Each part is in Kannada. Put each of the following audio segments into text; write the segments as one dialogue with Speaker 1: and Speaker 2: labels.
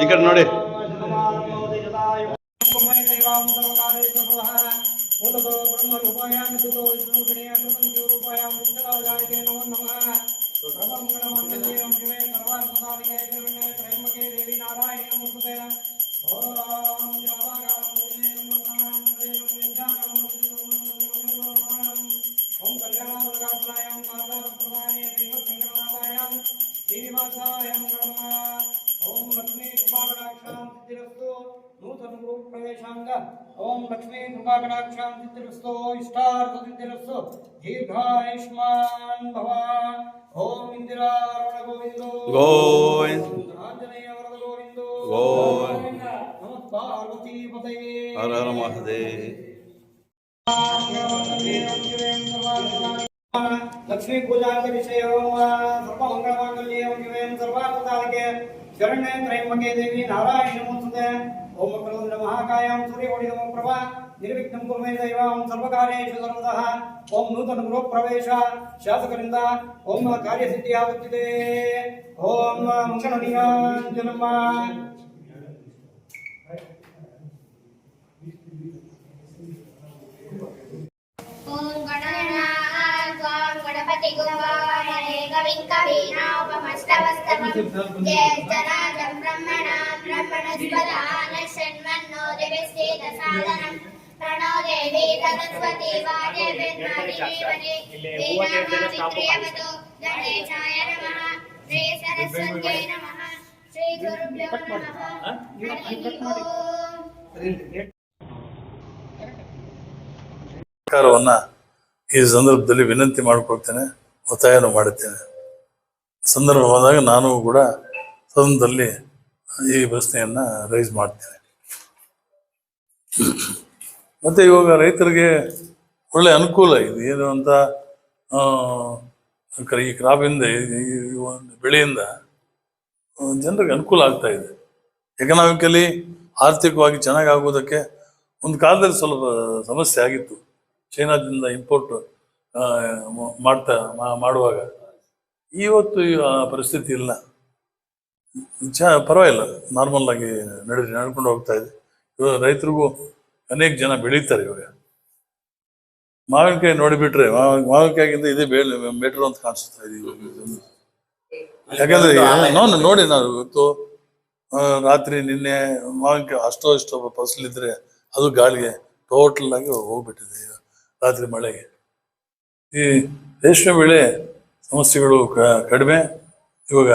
Speaker 1: ಈ ಕಡೆ ನೋಡಿ.
Speaker 2: ओम लक्ष्मी कृपाकटाक्षां सिद्धिरस्तु इष्टार्थ सिद्धिरस्तु दीर्घायुष्मान भव। ओम इंदिरारमण गोविंदो
Speaker 1: गोविंद
Speaker 2: आंजनेय वरद गोविंदो
Speaker 1: गोविंद
Speaker 2: नमः पार्वती पतये
Speaker 1: हर हर महादेव।
Speaker 2: लक्ष्मी पूजा के विषय सर्वमंगलमांगल्ये शिवे सर्वार्थसाधके शरण्ये त्र्यंबके देवी नारायणी नमोस्तुते। ओम प्रभु महाकायां सूर्यकोटि नमो प्रभा निर्विघ्नं कुरु मे दैवं सर्वकार्येषु सर्वतः। ओम नूतन गृह प्रवेश शासकರಿಂದ ओम ಕಾರ್ಯಸಿದ್ಧಿ ಆಗುತ್ತಿದೆ। ओम ಮಂಗಳನಿರಂಜನಮ್ಮ
Speaker 3: ओम गणनाथ गणपति गुरुवामहे कविं कवीनामुपमस्तवस्तमं ज्येष्ठराजं ब्रह्मणां ब्रह्मणस्पदान शृण्वन्नो दिव्यसेदसादनं प्रणो देवी सरस्वती वाजपेयीवते वीणामादित्र्यवतो गणेशाय नमः श्री सरस्वत्यै नमः श्री गुरुभ्यो नमः हरिः ओम।
Speaker 4: ಸರ್ಕಾರವನ್ನು ಈ ಸಂದರ್ಭದಲ್ಲಿ ವಿನಂತಿ ಮಾಡಿಕೊಳ್ತೇನೆ, ಒತ್ತಾಯನೂ ಮಾಡುತ್ತೇನೆ. ಸಂದರ್ಭ ಬಂದಾಗ ನಾನು ಕೂಡ ಸದನದಲ್ಲಿ ಈ ಪ್ರಶ್ನೆಯನ್ನು ರೈಸ್ ಮಾಡ್ತೇನೆ. ಮತ್ತು ಇವಾಗ ರೈತರಿಗೆ ಒಳ್ಳೆ ಅನುಕೂಲ ಇದೆ. ಏನು ಅಂತ ಈ ಕ್ರಾಪಿಂದ ಈ ಒಂದು ಬೆಳೆಯಿಂದ ಜನರಿಗೆ ಅನುಕೂಲ ಆಗ್ತಾ ಇದೆ. ಎಕನಾಮಿಕಲಿ ಆರ್ಥಿಕವಾಗಿ ಚೆನ್ನಾಗಾಗೋದಕ್ಕೆ ಒಂದು ಕಾಲದಲ್ಲಿ ಸ್ವಲ್ಪ ಸಮಸ್ಯೆ ಆಗಿತ್ತು. ಚೈನಾದಿಂದ ಇಂಪೋರ್ಟ್ ಮಾಡುವಾಗ ಇವತ್ತು ಪರಿಸ್ಥಿತಿ ಇಲ್ಲ, ಪರವಾಗಿಲ್ಲ, ನಾರ್ಮಲ್ ಆಗಿ ನಡ್ಕೊಂಡು ಹೋಗ್ತಾ ಇದೆ. ಇವಾಗ ರೈತರಿಗೂ ಅನೇಕ ಜನ ಬೆಳೀತಾರೆ. ಇವಾಗ ಮಾವಿನಕಾಯಿ ನೋಡಿಬಿಟ್ರೆ ಮಾವಿನಕಾಯಿಗಿಂತ ಇದೇ ಬೆಟರ್ ಅಂತ ಕಾಣಿಸ್ತಾ ಇದೆ. ಯಾಕಂದ್ರೆ ನೋಡಿ ನಾವು ಇವತ್ತು ರಾತ್ರಿ ನಿನ್ನೆ ಮಾವಿನಕಾಯಿ ಅಷ್ಟೋ ಫಸಲಿದ್ರೆ ಅದು ಗಾಳಿಗೆ ಟೋಟಲ್ ಆಗಿ ಹೋಗ್ಬಿಟ್ಟಿದೆ ರಾತ್ರಿ ಮಳೆಗೆ. ಈ ರೇಷ್ಮೆ ಬೆಳೆ ಸಮಸ್ಯೆಗಳು ಕಡಿಮೆ. ಇವಾಗ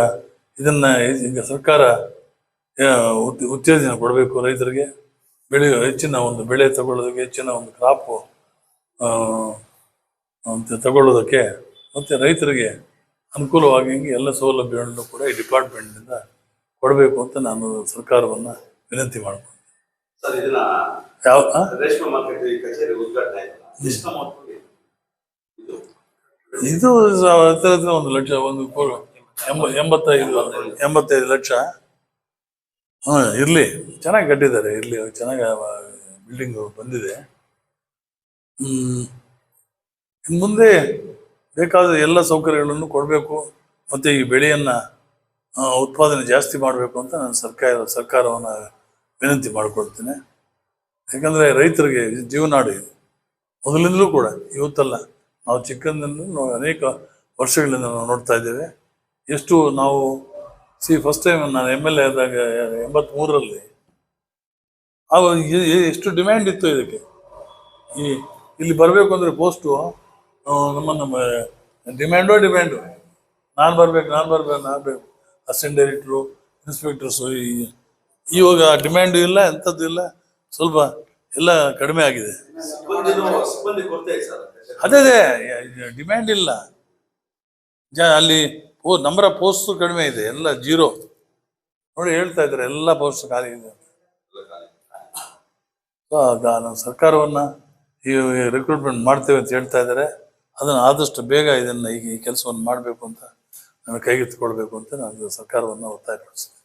Speaker 4: ಇದನ್ನ ಈಗ ಸರ್ಕಾರ ಉತ್ತೇಜನ ಕೊಡಬೇಕು ರೈತರಿಗೆ. ಹೆಚ್ಚಿನ ಒಂದು ಬೆಳೆ ತಗೊಳ್ಳೋದಕ್ಕೆ, ಹೆಚ್ಚಿನ ಒಂದು ಕ್ರಾಪ್ ತಗೊಳ್ಳೋದಕ್ಕೆ, ಮತ್ತು ರೈತರಿಗೆ ಅನುಕೂಲವಾಗಿ ಎಲ್ಲ ಸೌಲಭ್ಯಗಳನ್ನು ಕೂಡ ಈ ಡಿಪಾರ್ಟ್ಮೆಂಟ್ನಿಂದ ಕೊಡಬೇಕು ಅಂತ ನಾನು ಸರ್ಕಾರವನ್ನು ವಿನಂತಿ ಮಾಡ್ತೀನಿ. ಇದು 1 ಲಕ್ಷ, 85 ಲಕ್ಷ. ಇರ್ಲಿ, ಚೆನ್ನಾಗಿ ಕಟ್ಟಿದ್ದಾರೆ. ಇರ್ಲಿ, ಚೆನ್ನಾಗಿ ಬಿಲ್ಡಿಂಗ್ ಬಂದಿದೆ. ಇನ್ನು ಮುಂದೆ ಬೇಕಾದ ಎಲ್ಲ ಸೌಕರ್ಯಗಳನ್ನು ಕೊಡಬೇಕು, ಮತ್ತು ಈ ಬೆಳೆಯನ್ನು ಉತ್ಪಾದನೆ ಜಾಸ್ತಿ ಮಾಡಬೇಕು ಅಂತ ನಾನು ಸರ್ಕಾರವನ್ನು ವಿನಂತಿ ಮಾಡಿಕೊಡ್ತೀನಿ. ಯಾಕಂದರೆ ರೈತರಿಗೆ ಜೀವನಾಡಿ ಇದೆ ಮೊದಲಿಂದಲೂ ಕೂಡ, ಇವತ್ತಲ್ಲ, ನಾವು ಚಿಕ್ಕಂದಿನೂ ಅನೇಕ ವರ್ಷಗಳಿಂದ ನಾವು ನೋಡ್ತಾ ಇದ್ದೇವೆ. ಎಷ್ಟು ನಾವು ಫಸ್ಟ್ ಟೈಮ್ ನಾನು MLA ಆದಾಗ 83ರಲ್ಲಿ ಎಷ್ಟು ಡಿಮ್ಯಾಂಡ್ ಇತ್ತು ಇದಕ್ಕೆ. ಇಲ್ಲಿ ಬರಬೇಕು ಅಂದರೆ ಪೋಸ್ಟು ನಮ್ಮ ಡಿಮ್ಯಾಂಡು ನಾನು ಬರಬೇಕು ಅಸಿಸ್ಟೆಂಟ್ ಡೈರೆಕ್ಟ್ರು, ಇನ್ಸ್ಪೆಕ್ಟರ್ಸು. ಇವಾಗ ಡಿಮ್ಯಾಂಡು ಇಲ್ಲ, ಎಂಥದ್ದು ಇಲ್ಲ, ಸ್ವಲ್ಪ ಎಲ್ಲ ಕಡಿಮೆ ಆಗಿದೆ. ಅದೇ ಡಿಮ್ಯಾಂಡ್ ಇಲ್ಲ. ಅಲ್ಲಿ ನಂಬರ್ ಆಫ್ ಪೋಸ್ಟ್ ಕಡಿಮೆ ಇದೆ, ಎಲ್ಲ 0 ನೋಡಿ ಹೇಳ್ತಾ ಇದ್ದಾರೆ, ಎಲ್ಲ ಪೋಸ್ಟ್ ಖಾಲಿ ಇದೆ. ನಾನು ಸರ್ಕಾರವನ್ನು ಈ ರಿಕ್ರೂಟ್ಮೆಂಟ್ ಮಾಡ್ತೇವೆ ಅಂತ ಹೇಳ್ತಾ ಇದ್ದಾರೆ. ಅದನ್ನು ಆದಷ್ಟು ಬೇಗ ಈ ಕೆಲಸವನ್ನು ಮಾಡಬೇಕು ಅಂತ ನಾನು ಕೈಗೆತ್ತಿಕೊಳ್ಬೇಕು ಅಂತ ನಾನು ಸರ್ಕಾರವನ್ನು ಒತ್ತಾಯಪಡಿಸ್ತೀನಿ.